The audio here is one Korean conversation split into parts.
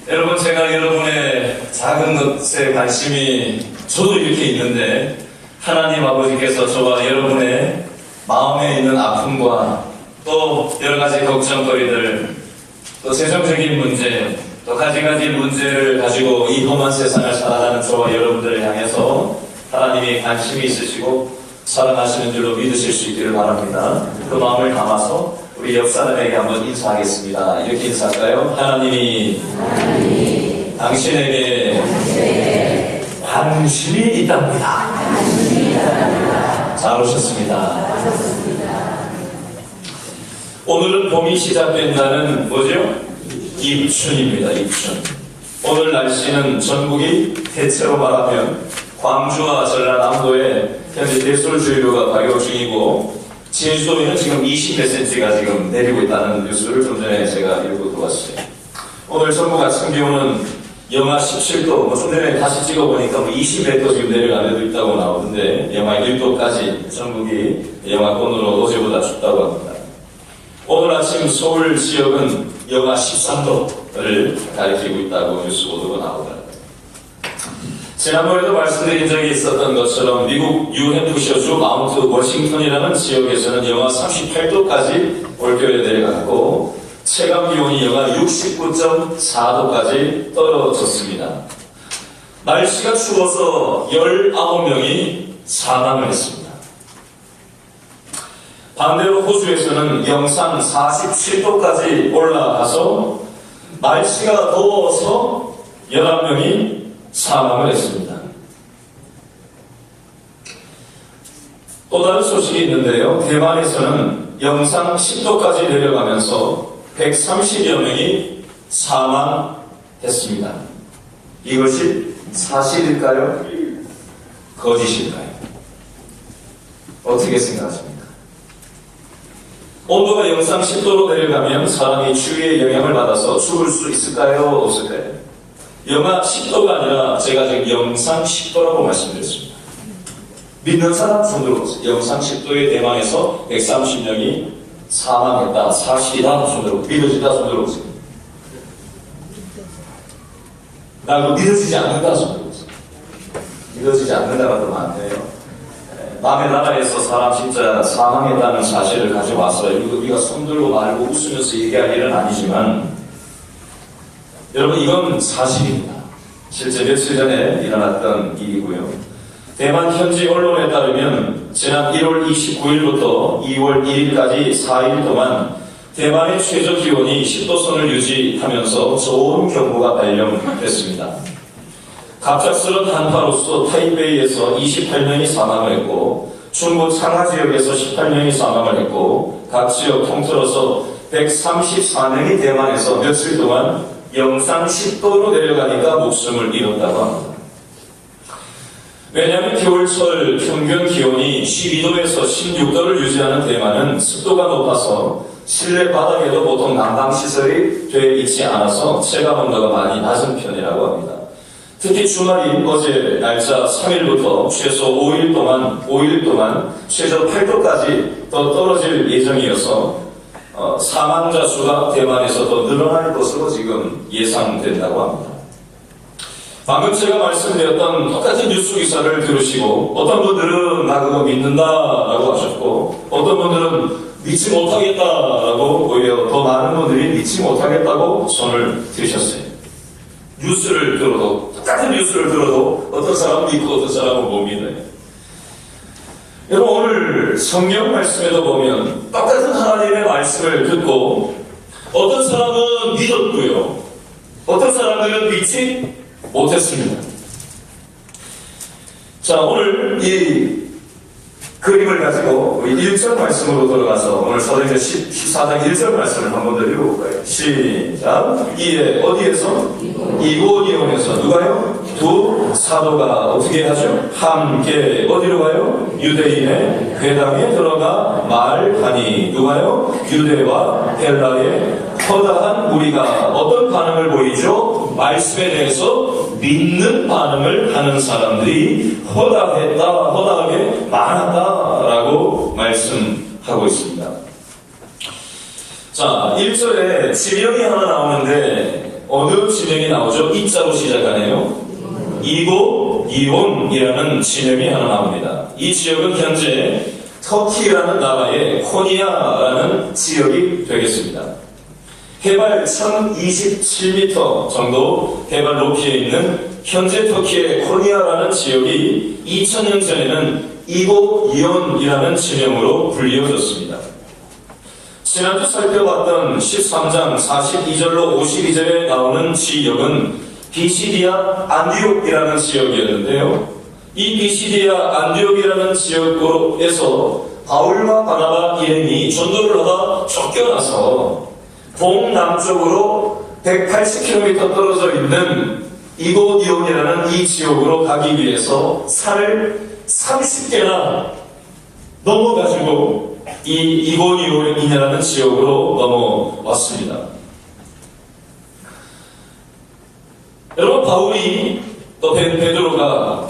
여러분, 제가 여러분의 작은 것에 관심이 저도 이렇게 있는데 하나님 아버지께서 저와 여러분의 마음에 있는 아픔과 또 여러 가지 걱정거리들, 또 재정적인 문제, 또 가지가지 문제를 가지고 이 험한 세상을 살아가는 저와 여러분들을 향해서 하나님이 관심이 있으시고 사랑하시는 줄로 믿으실 수 있기를 바랍니다. 그 마음을 담아서 우리 옆 사람에게 한번 인사하겠습니다. 이렇게 인사할까요? 하나님이 당신에게 관심이 있답니다. 잘 오셨습니다. 오늘은 봄이 시작된다는 뭐죠? 입춘입니다. 입춘. 오늘 날씨는 전국이 대체로 말하면 광주와 전라남도에 현재 대설주의보가 발효 중이고 진수도에는 지금 20몇 cm가 지금 내리고 있다는 뉴스를 좀 전에 제가 읽고 들어왔어요. 오늘 전국 아침 기온은 영하 17도, 좀 전에 다시 찍어보니까 20몇 도 지금 내려간 데도 있다고 나오는데 영하 1도까지 전국이 영하권으로 어제보다 춥다고 합니다. 오늘 아침 서울 지역은 영하 13도를 가리키고 있다고 뉴스 보도가 나오더라고요. 지난번에도 말씀드린 적이 있었던 것처럼 미국 뉴햄프셔주 마운트 워싱턴이라는 지역에서는 영하 38도까지 올겨울에 내려갔고 체감 기온이 영하 69.4도까지 떨어졌습니다. 날씨가 추워서 19명이 사망을 했습니다. 반대로 호주에서는 영상 47도까지 올라가서 날씨가 더워서 11명이 사망을 했습니다. 또 다른 소식이 있는데요. 대만에서는 영상 10도까지 내려가면서 130여 명이 사망했습니다. 이것이 사실일까요? 거짓일까요? 어떻게 생각하십니까? 온도가 영상 10도로 내려가면 사람이 추위의 영향을 받아서 죽을 수 있을까요? 없을까요? 영하 10도가 아니라 제가 지금 영상 10도라고 말씀드렸습니다. 믿는 사람 손 들어보세요. 영상 10도의 대만에서 130명이 사망했다. 사실이다. 손 들어보세요. 믿어지다. 손 들어보세요. 나 그거 믿어지지 않는다. 손 들어보세요. 믿어지지 않는다가 더 많네요. 남의 나라에서 사람 진짜 사망했다는 사실을 가져와서 우리가 손 들고 말고 웃으면서 얘기할 일은 아니지만 여러분, 이건 사실입니다. 실제 며칠 전에 일어났던 일이고요. 대만 현지 언론에 따르면 지난 1월 29일부터 2월 1일까지 4일 동안 대만의 최저 기온이 10도선을 유지하면서 저온 경보가 발령됐습니다. 갑작스런 한파로서 타이베이에서 28명이 사망을 했고 중부 창하 지역에서 18명이 사망을 했고 각 지역 통틀어서 134명이 대만에서 며칠 동안 영상 10도로 내려가니까 목숨을 잃었다고 합니다. 왜냐하면 겨울철 평균 기온이 12도에서 16도를 유지하는 대만은 습도가 높아서 실내 바닥에도 보통 난방시설이 되어 있지 않아서 체감 온도가 많이 낮은 편이라고 합니다. 특히 주말인 어제 날짜 3일부터 최소 5일 동안 최저 8도까지 더 떨어질 예정이어서 사망자 수가 대만에서 더 늘어날 것으로 지금 예상된다고 합니다. 방금 제가 말씀드렸던 똑같은 뉴스 기사를 들으시고 어떤 분들은 나 그거 믿는다라고 하셨고 어떤 분들은 믿지 못하겠다라고 오히려 더 많은 분들이 믿지 못하겠다고 손을 드셨어요. 뉴스를 들어도 똑같은 뉴스를 들어도 어떤 사람은 믿고 어떤 사람은 못 믿어요. 여러분, 오늘 성경 말씀에도 보면 똑같은 하나님의 말씀을 듣고 어떤 사람은 믿었고요. 어떤 사람들은 믿지 못했습니다. 자, 오늘 이 그림을 가지고 1절 말씀으로 돌아가서 오늘 사도행전 14장 1절 말씀을 한 번 더 읽어볼까요? 시작. 이에 어디에서? 이고니온에서 누가요? 두 사도가 어떻게 하죠? 함께 어디로 가요? 유대인의 회당에 들어가 말하니 누가요? 유대와 헬라의 허다한 무리가 어떤 반응을 보이죠? 말씀에 대해서 믿는 반응을 하는 사람들이 허다하게 많았다라고 말씀하고 있습니다. 자, 1절에 지명이 하나 나오는데 어느 지명이 나오죠? 이자로 시작하네요. 이고 이온이라는 지명이 하나 나옵니다. 이 지역은 현재 터키라는 나라의 코니아라는 지역이 되겠습니다. 해발 1027m 정도 해발 높이에 있는 현재 터키의 코니아라는 지역이 2000년 전에는 이고 이온이라는 지명으로 불리워졌습니다. 지난주 살펴봤던 13장 42절로 52절에 나오는 지역은 비시디아 안디옥이라는 지역이었는데요. 이 비시디아 안디옥이라는 지역에서 바울과 바나바 일행이 전도를 하다 쫓겨나서 동남쪽으로 180km 떨어져 있는 이고니온이라는 이 지역으로 가기 위해서 산을 30개나 넘어가지고 이 이고니온이라는 지역으로 넘어왔습니다. 여러분, 바울이 또 베드로가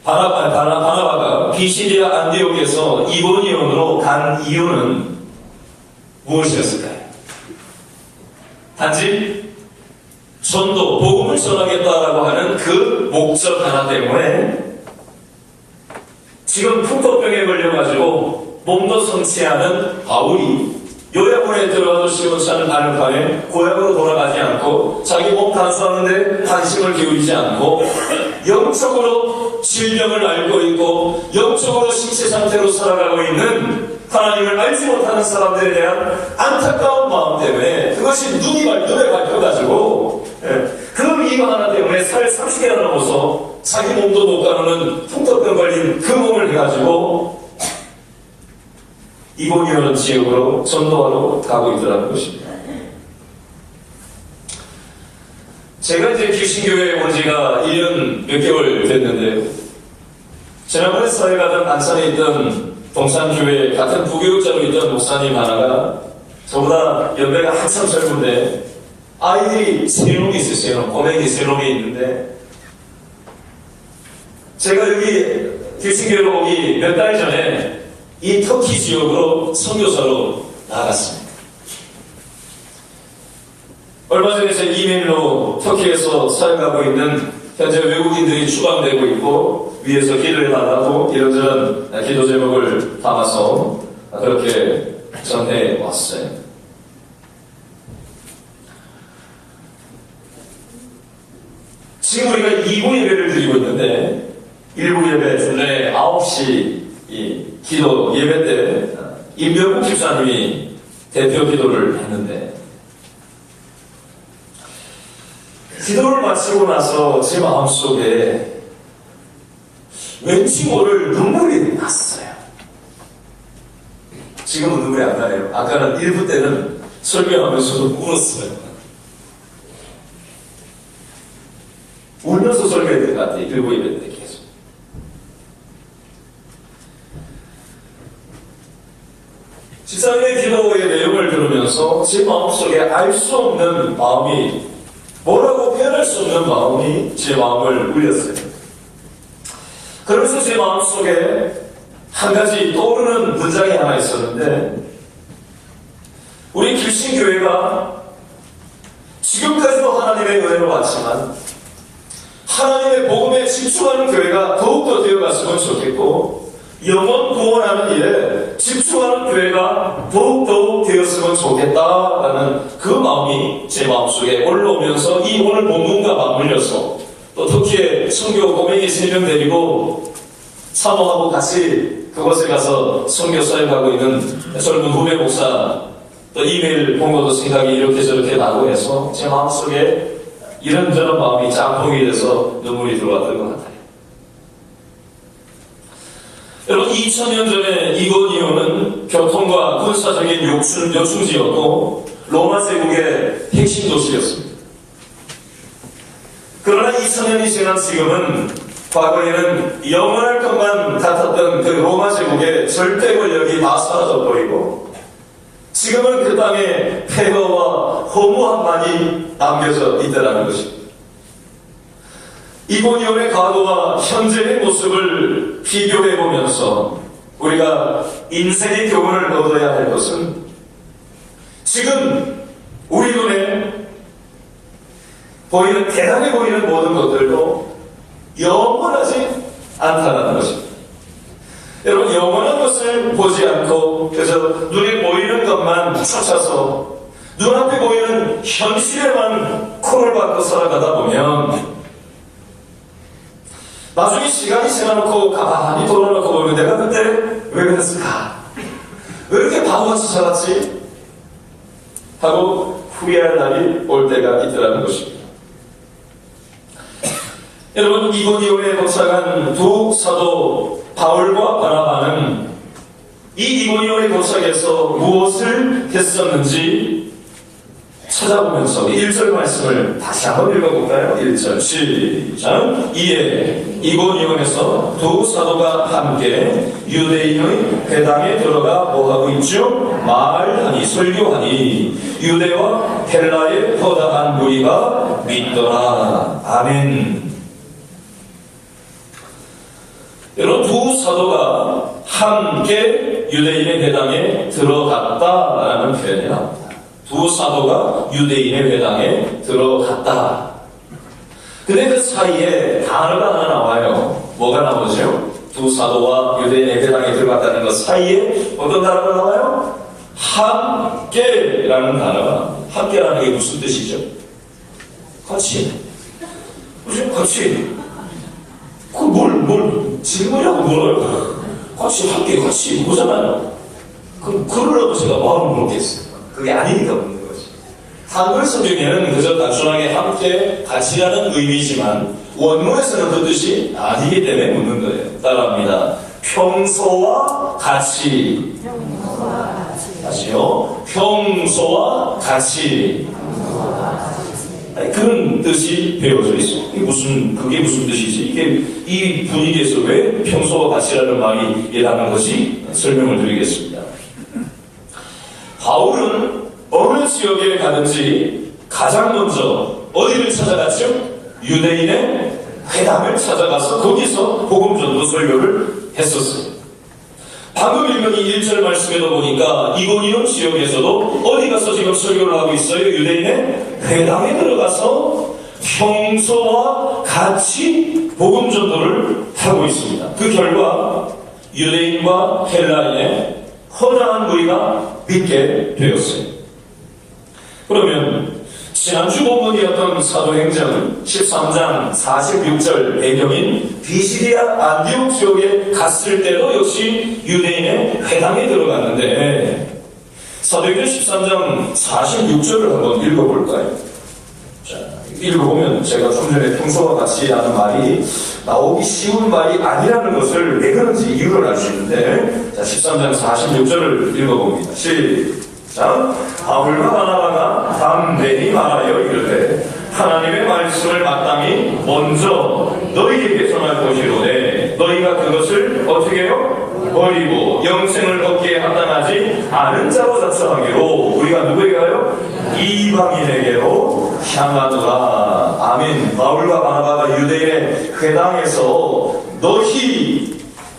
바나바가 비시디아 안디옥에서 이고니온으로 간 이유는 무엇이었을까요? 단지 전도, 복음을 전하겠다라고 하는 그 목적 하나 때문에 지금 풍토병에 걸려가지고 몸도 성취하는 바울이 요양원에 들어가도 시원치 않은 나흘간에 고향으로 돌아가지 않고 자기 몸 단수하는데 관심을 기울이지 않고 영적으로 질병을 앓고 있고 영적으로 신체 상태로 살아가고 있는 하나님을 알지 못하는 사람들에 대한 안타까운 마음 때문에 그것이 눈에 밟혀가지고 그 이유 하나 때문에 살 30개나 넘어서 자기 몸도 못 가누는 풍토병 걸린 그 몸을 해가지고 이고니온 지역으로 전도하러 가고 있더라는 것입니다. 제가 이제 귀신교회에 온 지가 1년 몇 개월 됐는데 지난번에 사회 가던 안산에 있던 동산교회 같은 부교육자로 있던 목사님 하나가 저보다 연배가 한참 젊은데 아이들이 3놈이 있으세요. 고맹이 3놈이 있는데 제가 여기 귀신교회로 오기 몇 달 전에 이 터키 지역으로 선교사로 나갔습니다. 얼마 전에 제 이메일로 터키에서 사역하고 있는 현재 외국인들이 추방되고 있고 위에서 기도해 달라고 이런저런 기도 제목을 담아서 그렇게 전해 왔어요. 지금 우리가 2부 예배를 드리고 있는데 1부 예배 전에 9시 이 기도 예배 때 임병국 집사님이 대표 기도를 했는데 기도를 마치고 나서 제 마음속에 왠지 모를 눈물이 났어요. 지금은 눈물이 안 나요. 아까는 1부 때는 설교하면서도 울었어요. 울면서 설교했던 것 같아요. 1부 예배 때 계속. 집사님의 기도의 내용을 들으면서 제 마음속에 알 수 없는 마음이, 뭐라고 표현할 수 없는 마음이 제 마음을 울렸어요. 그러면서 제 마음속에 한 가지 떠오르는 문장이 하나 있었는데, 우리 길신교회가 지금까지도 하나님의 은혜로 왔지만 하나님의 복음에 집중하는 교회가 더욱더 되어갔으면 좋겠고, 영혼 구원하는 일에 집중하는 교회가 더욱더 되었으면 좋겠다라는 그 마음이 제 마음속에 올라오면서 이 오늘 본문과 맞물려서 또 터키에 선교 고맹이 3명 데리고 사모하고 같이 그곳에 가서 선교 사역하고 있는 젊은 후배 목사 또 이메일 본 것도 생각이 이렇게 저렇게 나고 해서 제 마음속에 이런저런 마음이 짬뽕이 돼서 눈물이 들어왔던 것 같아요. 여러분, 2000년 전에 이고니온은 교통과 군사적인 요충지였고 로마 제국의 핵심 도시였습니다. 그러나 2000년이 지난 지금은 과거에는 영원할 것만 같았던 그 로마 제국의 절대 권력이 다 사라져 버리고 지금은 그 땅에 폐허와 허무함만이 남겨져 있다는 것입니다. 이고니온의 과거와 현재의 모습을 비교해보면서 우리가 인생의 교훈을 얻어야 할 것은 지금 우리 눈에 보이는, 대단해 보이는 모든 것들도 영원하지 않다는 것입니다. 여러분, 영원한 것을 보지 않고 그래서 눈에 보이는 것만 쫓아서 눈앞에 보이는 현실에만 코를 박고 살아가다 보면 나중에 시간이 지나놓고 가만히 돌아놓고 보면 내가 그때 왜 그랬을까? 왜 이렇게 바보같이 살았지? 하고 후회할 날이 올 때가 있더라는 것입니다. 여러분, 이고니온에 도착한 두 사도 바울과 바나바는 이 이고니온에 도착해서 무엇을 했었는지 찾아보면서 1절 말씀을 다시 한번 읽어볼까요? 1절 시작. 이에 이고니온에서 두 사도가 함께 유대인의 회당에 들어가 뭐하고 있죠? 말하니 설교하니 유대와 헬라의 허다한 무리가 믿더라. 아멘. 여러분, 두 사도가 함께 유대인의 회당에 들어갔다라는 표현이 나옵니다. 두 사도가 유대인의 회당에 들어갔다. 근데 그 사이에 단어가 하나 나와요. 뭐가 나오죠? 두 사도와 유대인의 회당에 들어갔다는 것 사이에 어떤 단어가 나와요? 함께라는 단어가 나옵니다. 함께라는 게 무슨 뜻이죠? 같이. 무슨 같이? 질문이라고 물어요. 같이 함께 같이 뭐잖아요. 그럼 그러라고 제가 마음을 먹겠어요. 그게 아니니까 묻는 거지. 한글 성경에는 그저 단순하게 함께 같이라는 의미지만 원문에서는 그 뜻이 아니기 때문에 묻는 거예요. 따라합니다. 평소와 같이. 다시요. 평소와 같이. 아니, 그런 뜻이 배워져 있어요. 그게 무슨 뜻이지? 이게 이 분위기에서 왜 평소와 같이라는 말이 일어나는 것이 설명을 드리겠습니다. 바울은 어느 지역에 가든지 가장 먼저 어디를 찾아갔죠? 유대인의 회당을 찾아가서 거기서 복음 전도 설교를 했었어요. 방금 읽은 이 1절 말씀에도 보니까 이고니온 지역에서도 어디 가서 지금 설교를 하고 있어요? 유대인의 회당에 들어가서 평소와 같이 복음 전도를 하고 있습니다. 그 결과 유대인과 헬라인의 허다한 무리가 믿게 되었어요. 그러면 지난주 본문이었던 사도행전 13장 46절 배경인 비시디아 안디옥 지역에 갔을 때도 역시 유대인의 회당에 들어갔는데 사도행전 13장 46절을 한번 읽어볼까요? 자, 읽어보면 제가 좀 전에 평소와 같이 하는 말이 나오기 쉬운 말이 아니라는 것을 왜 그런지 이유를 알 수 있는데 자, 13장 46절을 읽어봅니다. 시작. 바울과 바나바가 담대히 말하여 이르되 하나님의 말씀을 마땅히 먼저 너희에게 전할 것이로되 너희가 그것을 어떻게 해요? 버리고 영생을 얻기에 합당하지 않은 자로 자처하기로 우리가 누구에게 가요? 이방인에게로 향하노라. 아멘. 바울과 바나바가 유대인의 회당에서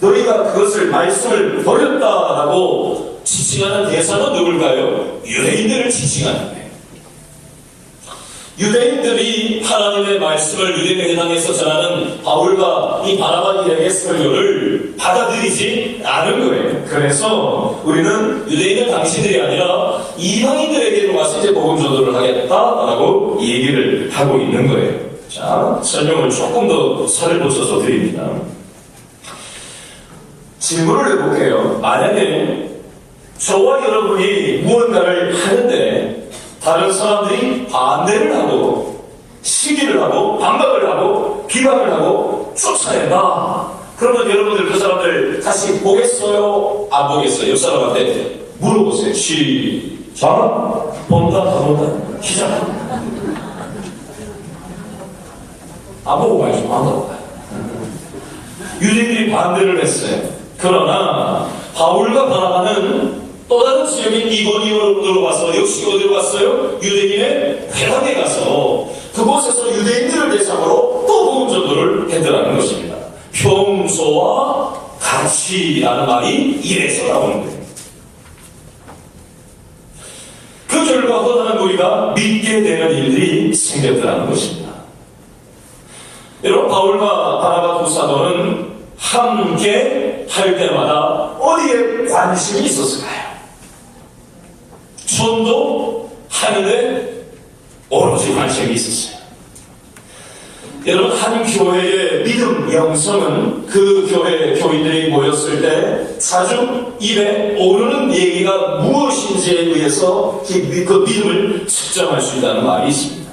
너희가 그것을 말씀을 버렸다라고 지칭하는 대상은 누굴까요? 유대인들을 지칭하는 거예요. 유대인들이 하나님의 말씀을 유대인의 회당에서 전하는 바울과 이 바나바에게 설교를 받아들이지 않은 거예요. 그래서 우리는 유대인은 당신들이 아니라 이방인들에게로 와서 이제 복음 전도를 하겠다라고 얘기를 하고 있는 거예요. 자, 설명을 조금 더 살을 붙여서 드립니다. 질문을 해볼게요. 만약에 저와 여러분이 무언가를 하는데 다른 사람들이 반대를 하고 시기를 하고 반박을 하고 비방을 하고 쫓아낸다. 그러면 여러분들 그 사람들 다시 보겠어요? 안 보겠어요? 옆 사람한테 물어보세요. 시작. 본다, 안 본다. 시작. 안 보고 가야죠. 안 보고 가요. 유대인들이 반대를 했어요. 그러나 바울과 바나바는 또 다른 지역인 이고니온으로 가서 역시 어디로 갔어요? 유대인의 회당에 가서 그곳에서 유대인들을 대상으로 또 복음 전도를 했더라는 것입니다. 평소와 같이라는 말이 이래서 나오는 거예요. 그 웃게 되는 일들이 생겼더라는 것입니다. 여러분, 바울과 바나바 두 사도는 함께 할 때마다 어디에 관심이 있었을까요? 전도하는데 오로지 관심이 있었어요. 여러분, 한 교회의 믿음 영성은 그 교회 교인들이 모였을 때 자주 입에 오르는 얘기가 무엇인지에 의해서 그 믿음을 측정할 수 있다는 말이 있습니다.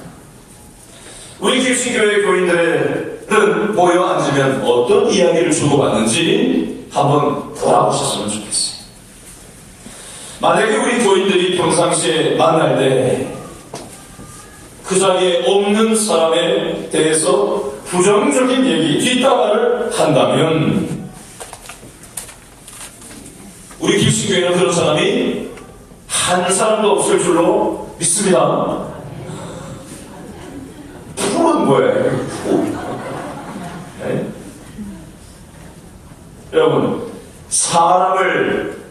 우리 길신교회 교인들은 모여 앉으면 어떤 이야기를 주고받는지 한번 돌아보셨으면 좋겠어요. 만약에 우리 교인들이 평상시에 만날 때 그 자리에 없는 사람에 대해서 부정적인 얘기, 뒷담화를 한다면 우리 길신교회는 그런 사람이 한 사람도 없을 줄로 믿습니다. 푸는 뭐예요? 네? 여러분, 사람을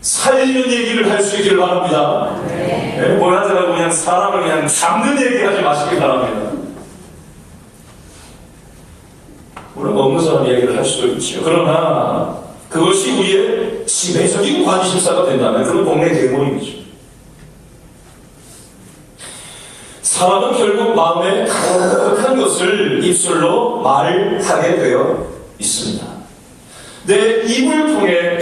살리는 얘기를 할 수 있기를 바랍니다. 네, 뭘 하더라도 그냥 사람을 그냥 잡는 얘기하지 마시기 바랍니다. 물론 없는 사람 얘기를 할 수도 있죠. 그러나 그것이 우리의 지배적인 관심사가 된다면 그건 동네 대모임이죠. 사람은 결국 마음에 가득한 것을 입술로 말하게 되어 있습니다. 내 입을 통해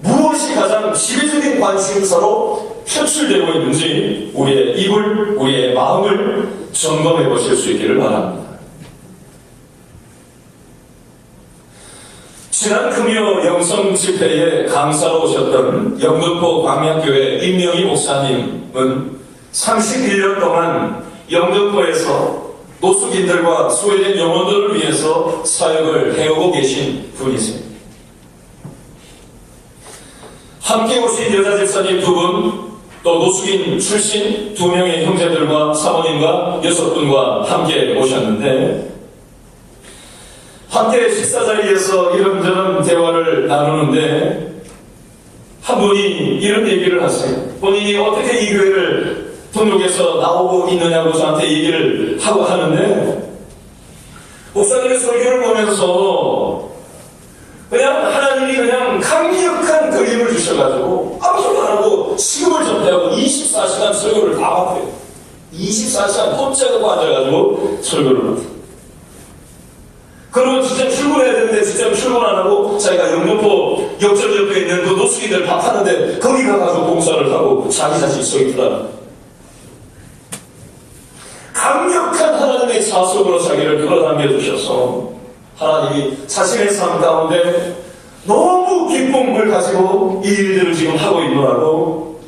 무엇이 가장 지배적인 관심사로 표출되고 있는지 우리의 입을, 우리의 마음을 점검해 보실 수 있기를 바랍니다. 지난 금요 영성 집회에 강사로 오셨던 영등포 광명교회 임명희 목사님은 31년 동안 영등포에서 노숙인들과 소외된 영혼들을 위해서 사역을 해오고 계신 분이세요. 함께 오신 여자 집사님 2분, 또 노숙인 출신 2명의 형제들과 사모님과 6분과 함께 오셨는데, 함께 식사 자리에서 이런저런 대화를 나누는데 한 분이 이런 얘기를 하세요. 본인이 어떻게 이 교회를 등록해서 나오고 있느냐고 저한테 얘기를 하고 하는데, 목사님의 설교를 보면서 그냥 하나님이 그냥 강력한 그림을 주셔가지고 아무것도 안 하고 시급을 접대하고 24시간 설교를 다 받아요. 24시간 꼼짝하고 앉아가지고 설교를 받아요. 그러면 진짜 출근해야 되는데 진짜 출근 안 하고 자기가 영등포 역전 옆에 있는 그 노숙인들 밥 하는데 거기 가가지고 봉사를 하고 자기 자신 서 있더라. 강력한 하나님의 자속으로 자기를 끌어당겨 주셔서 하나님이 자신의 삶 가운데 너무 기쁨을 가지고 이 일들을 지금 하고 있노라고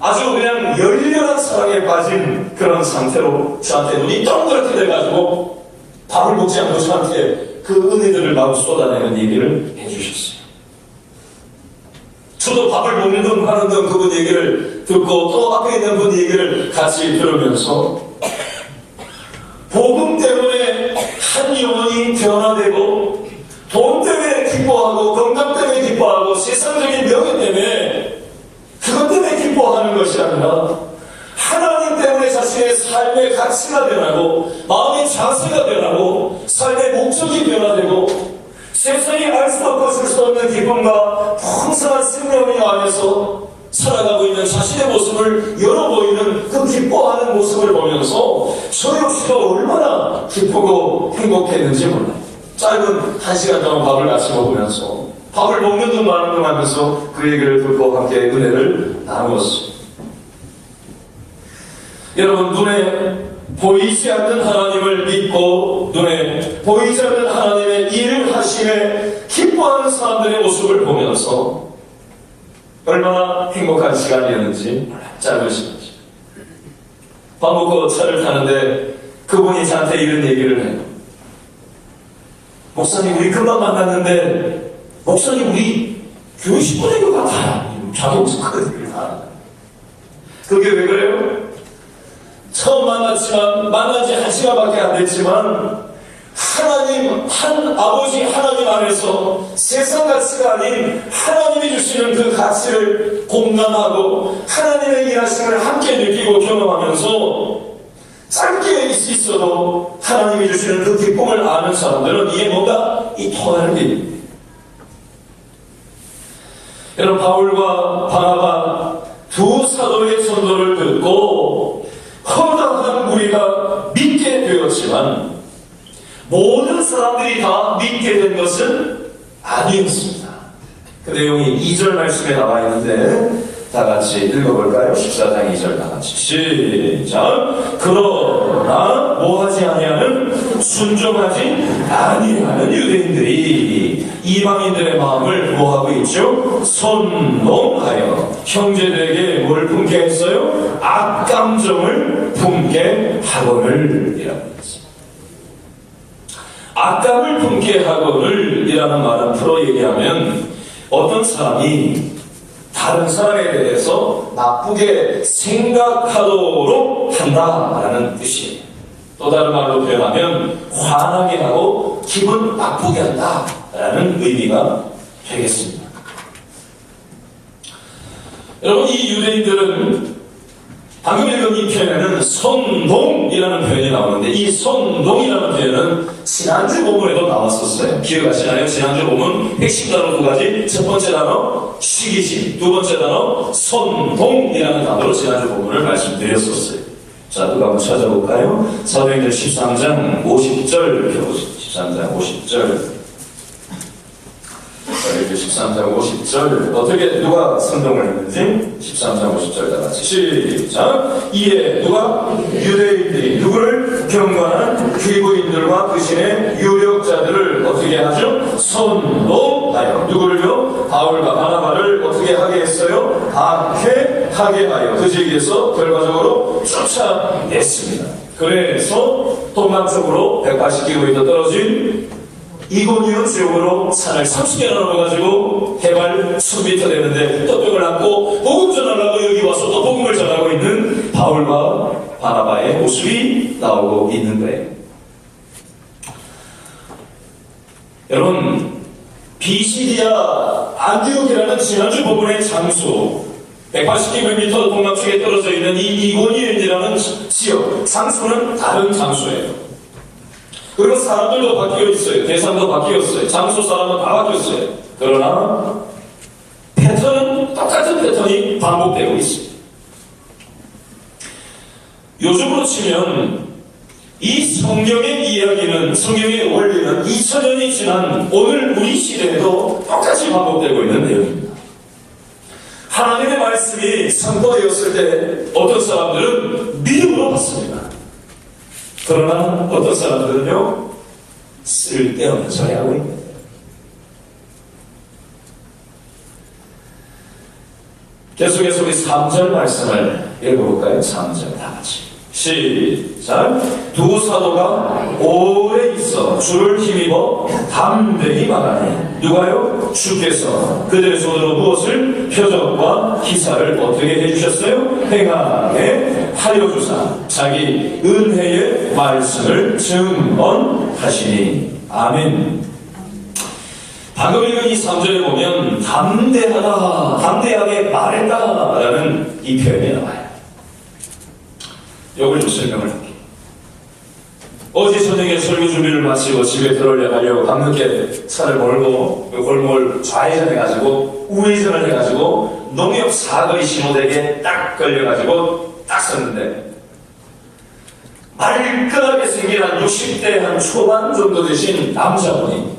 아주 그냥 열렬한 사랑에 빠진 그런 상태로 저한테 눈이 동그랗게 돼가지고 밥을 먹지 않고 저한테 그 은혜들을 마구 쏟아내는 얘기를 해주셨어요. 저도 밥을 먹는 둥 하는 둥 그분 얘기를 듣고 또 앞에 있는 분 얘기를 같이 들으면서 복음 때문에 한 영혼이 변화되고 돈 때문에 기뻐하고 건강 때문에 기뻐하고 세상적인 명예 때문에 그것 때문에 기뻐하는 것이 아니라 하나님 때문에 자신의 삶의 가치가 변하고 마음의 자세가 변하고 삶의 목적이 변화되고 세상이 알 수 없고 줄 수 없는 기쁨과 풍성한 생명의 안에서 살아가고 있는 자신의 모습을 열어보이는 그 기뻐하는 모습을 보면서 저 역시도 얼마나 기쁘고 행복했는지 몰라요. 짧은 1시간 동안 밥을 같이 먹으면서 밥을 먹는 둥 마는 둥 하면서 그 얘기를 듣고 함께 은혜를 나누었어요. 여러분, 눈에 보이지 않는 하나님을 믿고 눈에 보이지 않는 하나님의 일을 하심에 기뻐하는 사람들의 모습을 보면서 얼마나 행복한 시간이었는지 몰라요. 짧은 시간이죠. 밥 먹고 차를 타는데 그분이 저한테 이런 얘기를 해요. 목사님, 우리 금방 만났는데 목사님 우리 교회 10분인 것 같아요. 자동스크들이 다. 그게 왜 그래요? 처음 만났지만 만난 지 1시간밖에 안 됐지만 하나님, 한 아버지 하나님 안에서 세상 가치가 아닌 하나님이 주시는 그 가치를 공감하고 하나님의 일하심을 함께 느끼고 경험하면서 짧게 있어도 하나님이 주시는 그 기쁨을 아는 사람들은 이게 뭔가 이 통하는 일입니다. 여러분, 바울과 바나바 두 사도의 선도를 듣고 허다한 무리가 믿게 되었지만 모든 사람들이 다 믿게 된 것은 아니었습니다. 그 내용이 2절 말씀에 나와 있는데 다 같이 읽어볼까요? 14장 2절 다 같이 시작. 그러나 뭐하지 아니하는 순종하지 아니하는 유대인들이 이방인들의 마음을 뭐하고 있죠? 선동하여 형제들에게 뭘 품게 했어요? 악감정을 품게 하거늘 이라고 했습니다. 악감을 품게 하거늘 이라는 말은 풀어 얘기하면 어떤 사람이 다른 사람에 대해서 나쁘게 생각하도록 한다라는 뜻이에요. 또 다른 말로 표현하면 화나게 하고 기분 나쁘게 한다라는 의미가 되겠습니다. 여러분, 이 유대인들은 방금 읽은 이 표현에는 선동이라는 표현이 나오는데 이 선동이라는 표현은 지난주 본문에도 나왔었어요. 기억하시나요? 지난주 본문 핵심 단어 두 가지. 첫 번째 단어 시기심, 두 번째 단어 선동이라는 단어로 지난주 본문을 말씀드렸었어요. 자, 누가 한번 찾아볼까요? 사도행전 13장 50절 펴보십시오. 13장 50절. 13장 50절 어떻게 누가 선동을 했는지 13장 50절 다 같이 시작. 이에 누가 유대인들이 누구를 경건한 귀부인들과 그 신의 유력자들을 어떻게 하죠? 선동하여 누구를요? 바울과 바나바를 어떻게 하게 했어요? 박해하게 하여 그 지역에서 결과적으로 쫓아냈습니다. 그래서 동남쪽으로 180km 떨어진 이고니온 지역으로 산을 30개나 넘어가지고 해발 1000m 되는데 떡병을 안고 복음 전하려고 여기 와서 또 복음을 전하고 있는 바울과 바나바의 모습이 나오고 있는 거예요. 여러분, 비시디아 안디옥이라는 지난주 본문의 장소 180km 동남쪽에 떨어져 있는 이 이고니온이라는 지역 장소는 다른 장소예요. 그리고 사람들도 바뀌어 있어요. 대상도 바뀌었어요. 장소 사람은 다 바뀌었어요. 그러나 패턴은 똑같은 패턴이 반복되고 있습니다. 요즘으로 치면 이 성경의 이야기는, 성경의 원리는 2000년이 지난 오늘 우리 시대에도 똑같이 반복되고 있는 내용입니다. 하나님의 말씀이 선포되었을 때 어떤 사람들은 믿음으로 받습니다. 그러나 어떤 사람들은요, 쓸데없는 소리 하고 있는 거예요. 계속해서 우리 3절 말씀을 읽어볼까요? 3절 다 같이 시작. 두 사도가 오래 있어 주를 힘입어 담대히 말하니 누가요? 주께서 그들의 손으로 무엇을? 표적과 기사를 어떻게 해주셨어요? 행하게 하여 주사 자기 은혜의 말씀을 증언하시니 아멘. 방금 읽은 이 3절에 보면 담대하게 말했다라는 이 표현이 나와요. 이걸 좀 설명을 할게요. 어제 저녁에 설교 준비를 마치고 집에 들어가려고 밤늦게 차를 몰고 골목을 좌회전해가지고 우회전을 해가지고 농협 사거리 신호대에 딱 걸려가지고 딱 섰는데 말끔하게 생긴 한 60대 한 초반 정도 되신 남자분이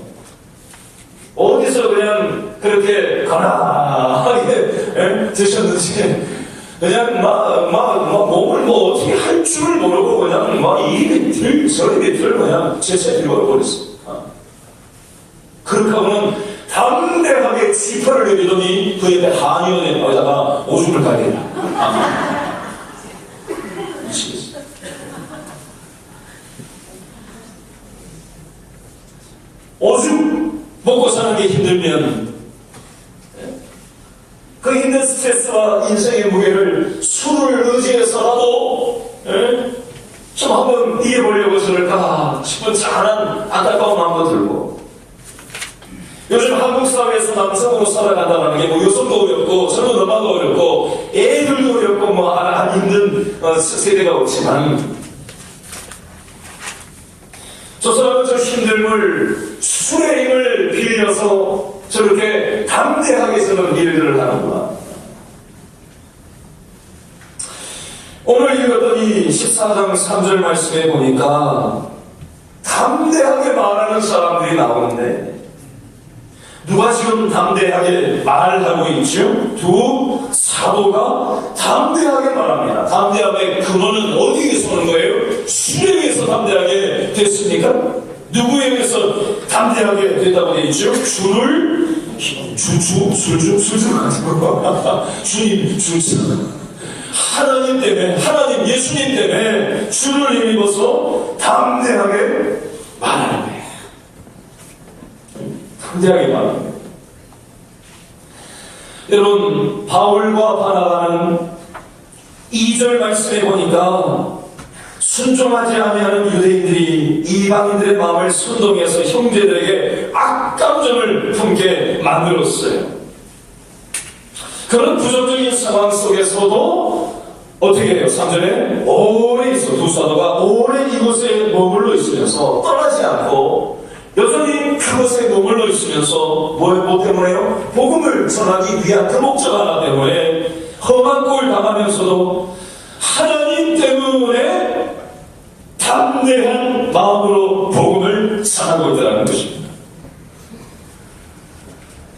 어디서 그냥 그렇게 가난하게 드셨는지 그냥 몸을 뭐 어떻게 할 줄 모르고 그냥 이리 들 저리 들 그냥 제차 읽어버렸어. 그렇게 하고는 담대하게 지퍼를 내리더니 그 옆에 한의원에 거기다가 오줌을 가게 해라. 미치겠어. 오줌 먹고 사는 게 힘들면 그 힘든 스트레스와 인생의 무게를 술을 의지해서라도 좀 한번 이겨보려고 저럴까 싶은 짠한 안타까운 남성으로 살아간다는 게 뭐 여성도 어렵고 젊은 엄마도 어렵고 애들도 어렵고 뭐 안 힘든 세대가 없지만 저 사람은 저 힘듦을 술의 힘을 빌려서 저렇게 담대하게 저는 일들을 하는구나. 오늘 읽었던 이 14장 3절 말씀에 보니까 담대하게 말하는 사람들이 나오는데 누가 지금 담대하게 말하고 있죠? 두 사도가 담대하게 말합니다. 담대함의 근원은 어디에 의해서 오는 거예요? 술에 의해서 담대하게 됐습니까? 누구에 의해서 담대하게 됐다고 되어 있죠? 주님, 하나님 때문에, 하나님 예수님 때문에 주를 힘입어서 담대하게 말하는 거예요. 담대하게 말하는 거예요. 여러분, 바울과 바나바는 2절 말씀에 보니까 순종하지 아니하는 유대인들이 이방인들의 마음을 선동해서 형제들에게 악감정을 품게 만들었어요. 그런 부정적인 상황 속에서도 어떻게 해요? 3절에 오래 있어. 두 사도가 오래 이곳에 머물러 있으면서 떠나지 않고 여전히 그곳에 머물러 있으면서 뭐 때문에요? 복음을 전하기 위한 그 목적 하나 때문에 험한 꼴 당하면서도 하나님 때문에 담대한 마음으로 복음을 전하고 있다는 것입니다.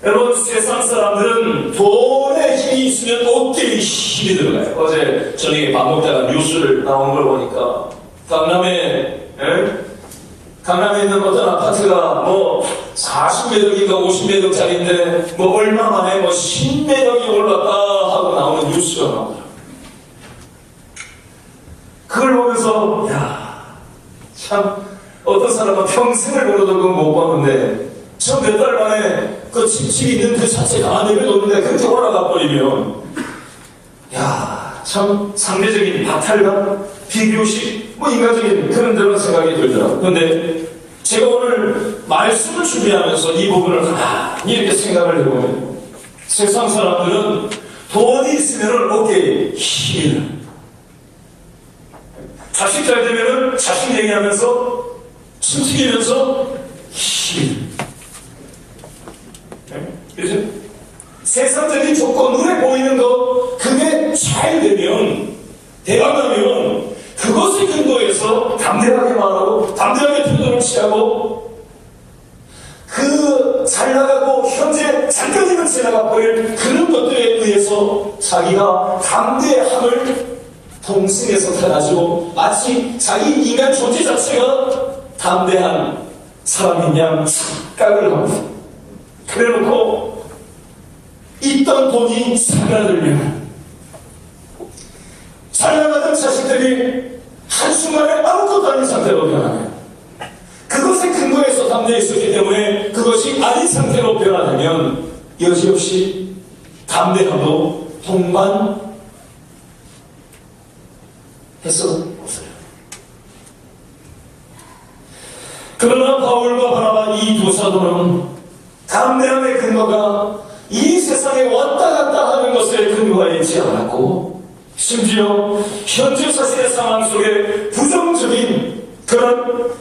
여러분, 세상 사람들은 돈에 힘이 있으면 어깨에 힘이 들어가요. 어제 저녁에 밥 먹다가 뉴스를 나온 걸 보니까 강남에 있는 어떤 아파트가 뭐 40매덕인가 50매덕짜리인데 뭐 얼마 만에 뭐 10매덕이 올랐다 하고 나오는 뉴스가 나오더라고요. 그걸 보면서 참 어떤 사람은 평생을 걸어도 그건 못 봤는데 저 몇 달 만에 그 집이 있는 그 자체가 안 내려놓는데 그렇게 올라가 버리면 참 상대적인 박탈감, 비교식, 뭐 인간적인 그런 생각이 들더라고요. 근데 제가 오늘 말씀을 준비하면서 이 부분을 가만히 이렇게 생각을 해보면 세상 사람들은 돈이 있으면 어깨에 힘이 나. 자식 잘 되면은 자식 얘기하면서 숨튀기면서 힘이 나. 그래서 세상적인 조건, 눈에 보이는 거, 그게 잘 되면, 대박나면, 그것을 근거해서 담대하게 말하고, 담대하게 태도를 취하고, 그 잘 나가고, 현재 잠깐이면 지나가 버릴 그런 것들에 의해서 자기가 담대함을 동승해서 타가지고, 마치 자기 인간 존재 자체가 담대한 사람인 양 착각을 합니다. 그래 놓고, 있던 돈이 사라들면 살아가던 자식들이 한순간에 아무것도 아닌 상태로 변하면 그것의 근거에서 담대해 있었기 때문에 그것이 아닌 상태로 변화되면 여지없이 담대함도 동반해서 없어요. 그러나 바울과 바나바 이 두 사도는 담대함의 근거가 이 세상에 왔다 갔다 하는 것에 근거가 있지 않았고 심지어 현재 자신의 상황 속에 부정적인 그런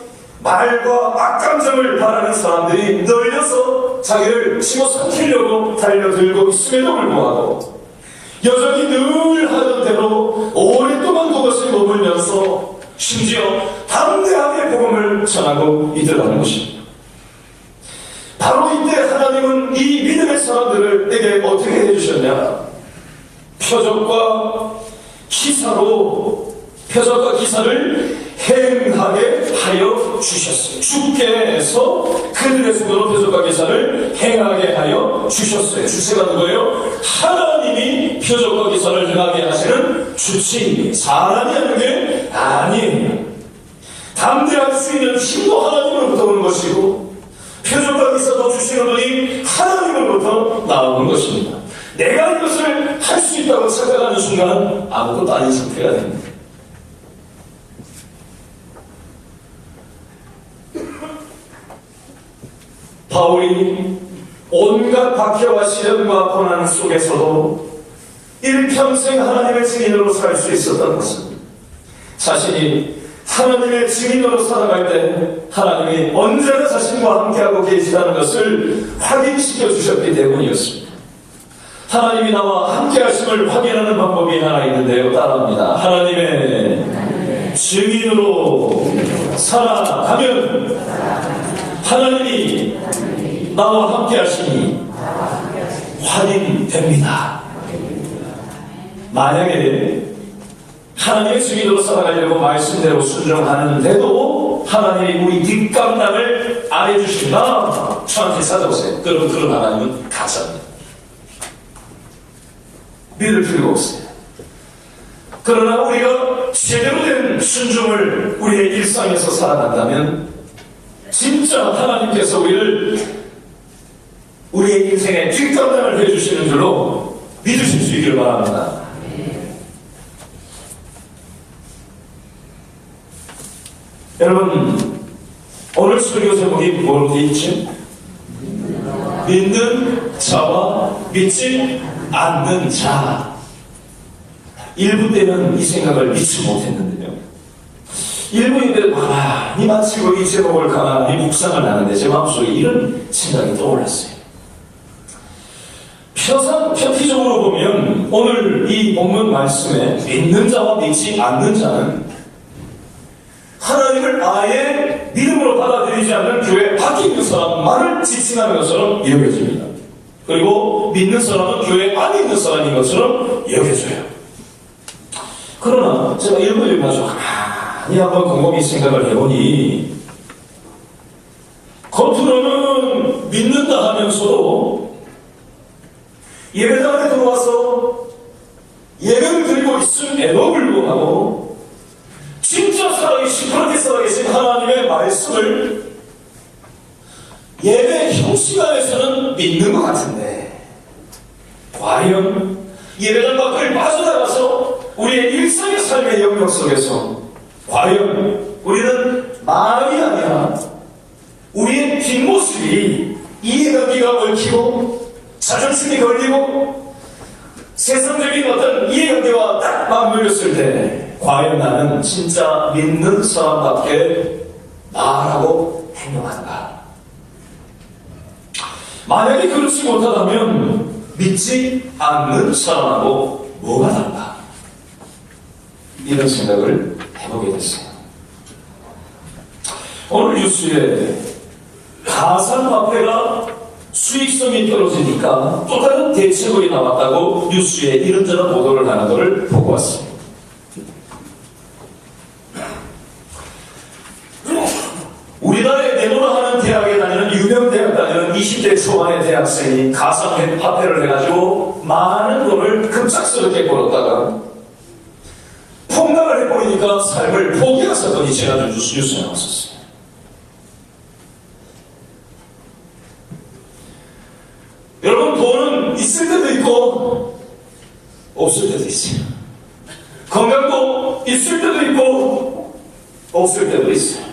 말과 악감정을 바라는 사람들이 널려서 자기를 집어삼키려고 달려들고 있음에도 불구하고 여전히 늘 하던 대로 오랫동안 그것을 머물면서 심지어 담대하게 복음을 전하고 있더라는 것입니다. 바로 이때 하나님은 이 믿음의 사람들에게 어떻게 해주셨냐? 표적과 기사를 행하게 하여 주셨어요. 주께서 그들의 손으로 표적과 기사를 행하게 하여 주셨어요. 주체가 누구예요? 하나님이 표적과 기사를 행하게 하시는 주체입니다. 사람이 하는 게 아니에요. 담대할 수 있는 힘도 하나님으로부터 오는 것이고 표적과 기사도 주시는 분이 하나님으로부터 나오는 것입니다. 내가 이것을 할 수 있다고 생각하는 순간 아무것도 아닌 상태가 됩니다. 바울이 온갖 박해와 시련과 고난 속에서도 일평생 하나님의 증인으로 살 수 있었던 것은 자신이 하나님의 증인으로 살아갈 때 하나님이 언제나 자신과 함께하고 계시다는 것을 확인시켜 주셨기 때문이었습니다. 하나님이 나와 함께하심을 확인하는 방법이 하나 있는데요. 따라합니다. 하나님의 증인으로 살아가면 하나님이 나와 함께하심이 확인됩니다. 만약에 하나님의 증인으로 살아가려고 말씀대로 순종하는데도 하나님이 우리 뒷감당을 안 해주신다, 저한테 찾아오세요. 그러면 그런 하나님은 가짜입니다. 믿을 필요가 없어요. 그러나 우리가 제대로 된 순종을 우리의 일상에서 살아간다면 진짜 하나님께서 우리의 인생에 뒷감당을 해주시는 줄로 믿으실 수 있기를 바랍니다. 여러분, 오늘 설교 제목이 뭐로 되어 있지? 믿는 자와 믿지 않는 자. 1부 때는 이 생각을 믿지 못했는데요. 1부인데 가만히 마치고 이 제목을 가만히 묵상을 하는데 제 마음속에 이런 생각이 떠올랐어요. 편피적으로 보면 오늘 이 본문 말씀에 믿는 자와 믿지 않는 자는 하나님을 아예 믿음으로 받아들이지 않는 교회 밖에 있는 사람만을 지칭하는 것처럼 여겨집니다. 그리고 믿는 사람은 교회 안에 있는 사람인 것처럼 여겨져요. 그러나 제가 일부를 가지고 가만히 한번 곰곰이 생각을 해보니 겉으로는 믿는다 하면서도 예배당에 들어와서 예배를 드리고 있음에도 불구하고 진짜 살아계신, 그렇게 살아계신 하나님의 말씀을 예배 형식 안에서는 믿는 것 같은데 과연 예배당 밖을 빠져나가서 우리의 일상의 삶의 영역 속에서 과연 우리는 마음이 아니라 우리의 뒷모습이 이해관계가 얽히고 자존심이 걸리고 세상적인 어떤 이해관계와 딱 맞물렸을 때 과연 나는 진짜 믿는 사람답게 말하고 행동한가? 만약에 그렇지 못하다면 믿지 않는 사람하고 뭐가 다른가? 이런 생각을 해보게 됐어요. 오늘 뉴스에 가상화폐가 수익성이 떨어지니까 또 다른 대책이 나왔다고 뉴스에 이런저런 보도를 하는 것을 보고 왔습니다. 우리나라에 네모나하는 대학에 다니는 유명 대학 다니는 20대 초반의 대학생이 가상화폐를 해가지고 많은 돈을 급작스럽게 벌었다가 폭락을 해버리니까 삶을 포기한 사건이 지난주 뉴스에 나왔었어요. 여러분, 돈은 있을 때도 있고 없을 때도 있어요. 건강도 있을 때도 있고 없을 때도 있어요.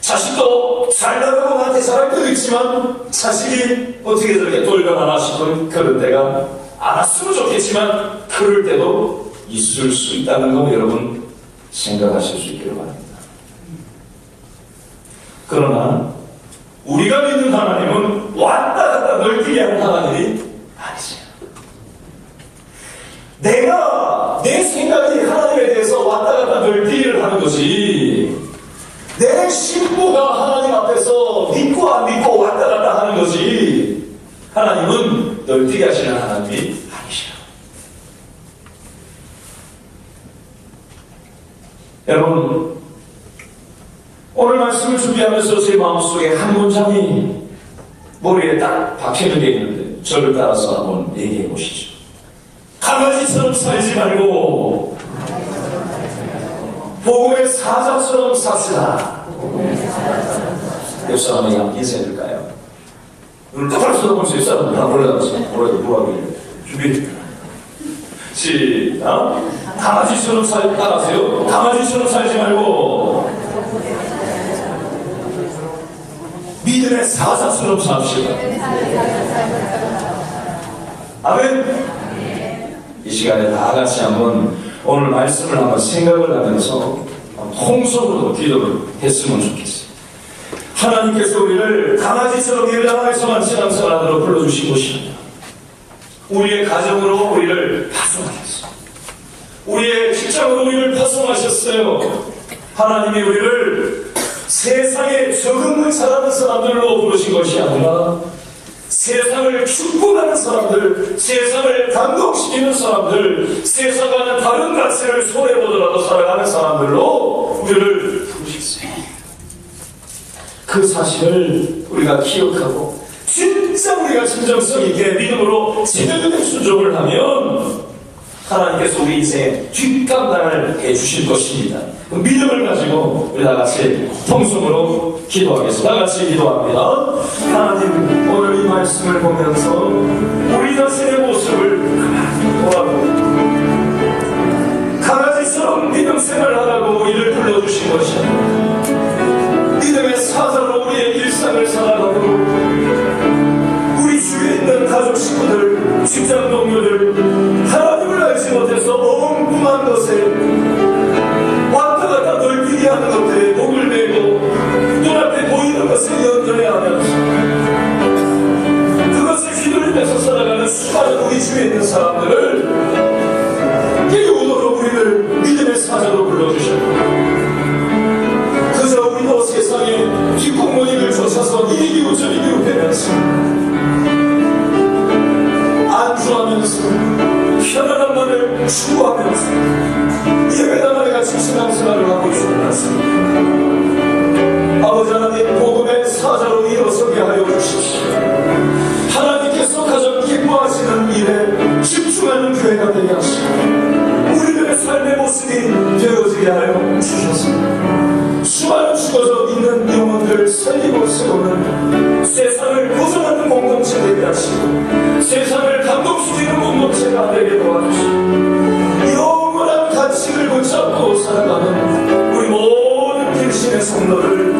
자식도 잘 나가고 나한테 잘할 때도 있지만 자식이 어떻게 저렇게 돌변하나 싶은 그런 때가 안 왔으면 좋겠지만 그럴 때도 있을 수 있다는 거 여러분 생각하실 수 있기를 바랍니다. 그러나 우리가 믿는 하나님은 왔다 갔다 넓히게 하는 하나님이 아니세요. 내가 내 생각이 하나님에 대해서 왔다 갔다 넓히기를 하는 것이 내 신부가 하나님 앞에서 믿고 안 믿고 왔다 갔다 하는 것이 하나님은 넓히게 하시는 하나님이 아니시죠. 여러분, 오늘 말씀을 준비하면서 제 마음속에 한 문장이 머리에 딱 박히는 게 있는데 저를 따라서 한번 얘기해 보시죠. 강아지처럼 살지 말고 복음의 사자처럼 삽시다. 옆 사람에게 인사해 줄까요? 눈을 똑바로 쳐다보면서 옆 사람을 다 올라가서 뭐라고 준비. 시작. 강아지처럼 따라하세요. 강아지처럼 살지 말고 믿음의 사자처럼 삽시다. 아멘. 이 시간에 다 같이 한번 오늘 말씀을 한번 생각을 하면서 통성으로 기도를 했으면 좋겠어요. 하나님께서 우리를 강아지처럼 일 향해서만 신앙생활하도록 불러주신 것입니다. 우리의 가정으로 우리를 파송하셨어요. 우리의 직장으로 우리를 파송하셨어요. 하나님이 우리를 세상에 적응을 잘하는 사람들로 부르신 것이 아니라 세상을 축복하는 사람들, 세상을 감동시키는 사람들, 세상과는 다른 가치를 손해보더라도 살아가는 사람들로 우리를 부르셨어요. 그 사실을 우리가 기억하고 진짜 우리가 진정성 있게 믿음으로 제대로 순종을 하면 하나님께서 우리 인생에 뒷감당을 해주실 것입니다. 그 믿음을 가지고 우리 다 같이 통성으로 기도하겠습니다. 다 같이 기도합니다. 하나님, 오늘 이 말씀을 보면서 우리 자신의 모습을 가만히 보라고 강아지처럼 믿음 생활을 하라고 우리를 불러주신 것입니다. 믿음의 사자로 우리의 일상을 살아가고 우리 주위에 있는 가족 식구들, 직장 동료들, 하나님을 알지 못해서 엉뚱한 것에 왔다 갔다 널뛰기 하는 것들에 목을 메고 눈앞에 보이는 것에 연연해하면서 그것을 휘둘리면서 살아가는 수많은 우리 주위에 있는 사람들을 깨우도록 우리를 믿음의 사자로 불러주셨고 그저 우리도 세상에 뒷공무니를 쫓아서 이리 기우 저리 기우 되면서 안주하면서 편안함만을 추구하면서 예배당을 같이 신앙생활을 하고 있습니다. 아버지 하나님, 복음의 사자로 일어서게 하여 주십시오. 하나님께서 가장 기뻐하시는 일에 집중하는 교회가 되게 하시고 우리들의 삶의 모습이 되어지게 하여 주셨습니다. 수많은 죽어져 있는 영혼들을 살리고 세우는 세상을 고정하는 공동체 되게 하시고 세상을 감동시키는 공동체가 되게 도와주시고 영원한 가치를 붙잡고 살아가는 우리 모든 길신의 성도를